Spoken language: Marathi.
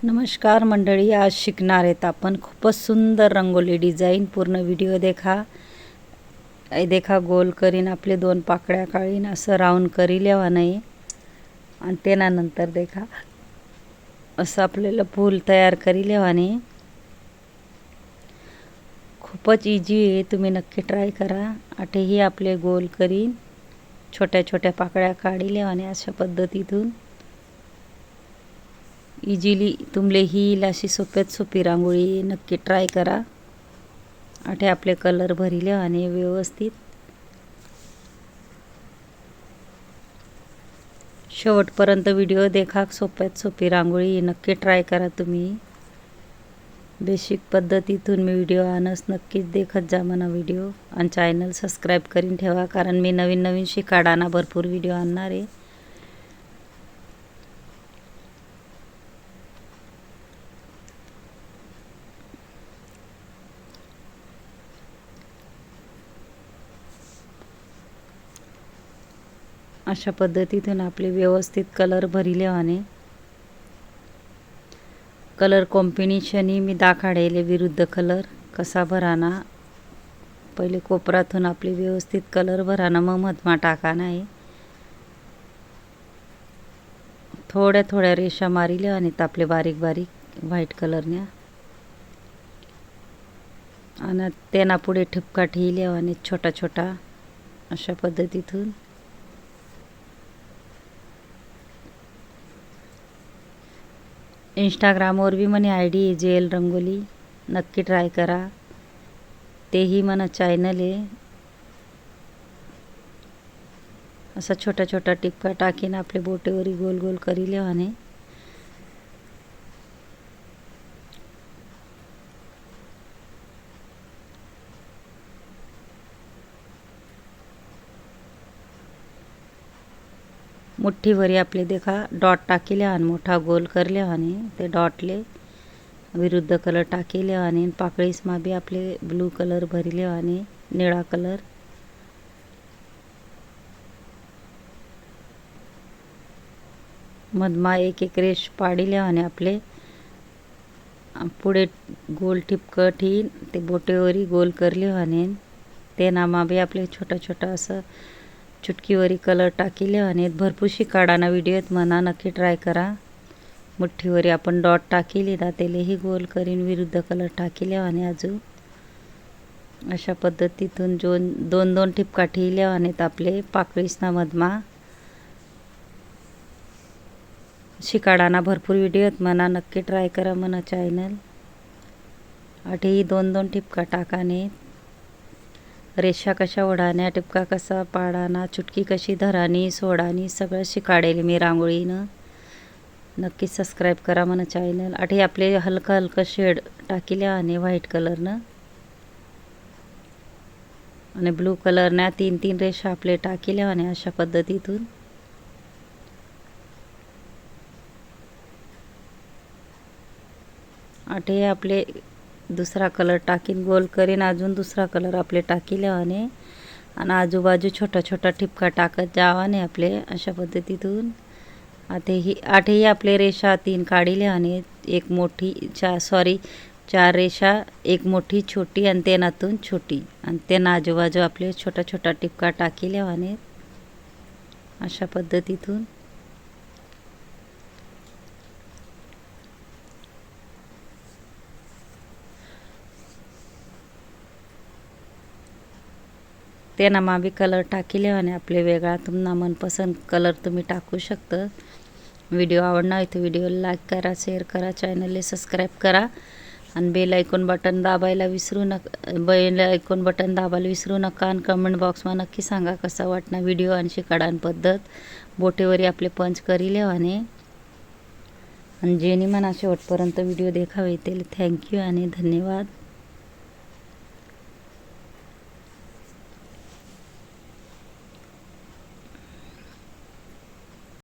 नमस्कार मंडळी, आज शिकणार आहेत आपण खूपच सुंदर रंगोली डिझाइन। पूर्ण व्हिडिओ देखा। देखा गोल करीन आपले दोन पाकळ्या काढीन असं राऊंड करी लेवा नाही आणि त्यानंतर देखा असं आपल्याला फूल तयार करी लेवा नाही। खूपच इजी आहे, तुम्ही नक्की ट्राय करा। आठेही आपले गोल करीन छोट्या छोट्या पाकळ्या काढी लेवाने अशा पद्धतीतून इजीली तुमले ही अशी सोप्यात सोपी रांगोळी नक्की ट्राय करा। आठे आपले कलर भरिले आणि व्यवस्थित शेवटपर्यंत व्हिडिओ देखा। सोप्यात सोपी रांगोळी नक्की ट्राय करा तुम्ही। बेसिक पद्धतीतून मी व्हिडिओ आणस नक्कीच देखत जा मना व्हिडिओ आणि चॅनल सबस्क्राइब करून ठेवा, कारण मी नवीन नवीन शिकाडाना भरपूर व्हिडिओ आणणार आहे। अशा पद्धतीतून आपले व्यवस्थित कलर भरिले आणि कलर कॉम्बिनेशन ही मी दाखवले विरुद्ध कलर कसा भराना। पहिले कोपरातून आपले व्यवस्थित कलर भराना, मग मधमा टाकाना आहे। थोड्या थोड्या रेषा मारिले आणि आपले बारीक बारीक व्हाईट कलरने आणि त्यांना पुढे ठिपका ठेवले आणि छोटा छोटा अशा पद्धतीतून इंस्टाग्रामवर भी मनी आयडी आहे जेल रंगोली, नक्की ट्राय करा। तेही मना चॅनल आहे। असा छोटा छोटा टिपका टाकीन आपले बोटेवरी गोल गोल करी लेवाने। मुठ्ठीवरी आपले देखा डॉट टाकीले आणि मोठा गोल करले आणि ते डॉटले विरुद्ध कलर टाकीले आणि पाकळीस मा भी आपले ब्लू कलर भरिले आणि निळा कलर मधमा एक एक रेष पाडिले आणि आपले पुढे गोल टिपक ठेवून ते बोटेवरी गोल करले आणि ते नामा भी आपले छोटा छोटा असं चुटकीवरी कलर टाकीले आणि भरपूर शिकाडाना व्हिडिओत मना नक्की ट्राय करा। मुठ्ठीवरी आपण डॉट टाकीले दा तेलेही गोल करीन विरुद्ध कलर टाकीले आणि अजून अशा पद्धतीतून दोन दोन टिपका ठेवले आणि आपले पाकळीसना मधमा शिकाडाना भरपूर व्हिडिओत मना नक्की ट्राय करा मना चॅनल। आठेही दोन दोन टिपका टाकाने रेषा कशा ओढाण्या, टिपका कसा पाडाना, चुटकी कशी धरानी सोडानी सगळं शिकाडेल मी रांगोळीनं। नक्की सबस्क्राइब करा मना चॅनल। आठे आपले हलका हलका शेड टाकीले आणि व्हाईट कलरनं आणि ब्लू कलरनं तीन तीन रेषा आपले टाकीले आणि अशा पद्धतीतून आठे आपले दुसरा कलर टाकीन गोल करीन अजून दुसरा कलर आपले टाकीले आणि आजूबाजू छोटा छोटा टिपका टाकत जावाने आपले अशा पद्धतीतून आठेही आपले रेषा तीन काढिले आणि एक मोठी चार रेषा, एक मोठी छोटी आणि तेनातून छोटी आणि त्यांना आजूबाजू आपले छोटा छोटा टिपका टाकीले आणि अशा पद्धतीतून त्यांना मा भी कलर टाकीले आणि आपले वेगळा तुम्हाला मनपसंद कलर तुम्ही टाकू शकता। व्हिडिओ आवडला तर व्हिडिओला लाईक करा, शेअर करा, चॅनलला सबस्क्राइब करा आणि बेल आयकॉन बटन दाबायला विसरू नका आणि कमेंट बॉक्समा नक्की सांगा कसा वाटना व्हिडिओ आणि शिकाडान पद्धत। बोटेवरी आपले पंच करी लेवाने आणि जेनी मना शेवटपर्यंत व्हिडिओ देखावे त्याला थँक्यू आणि धन्यवाद।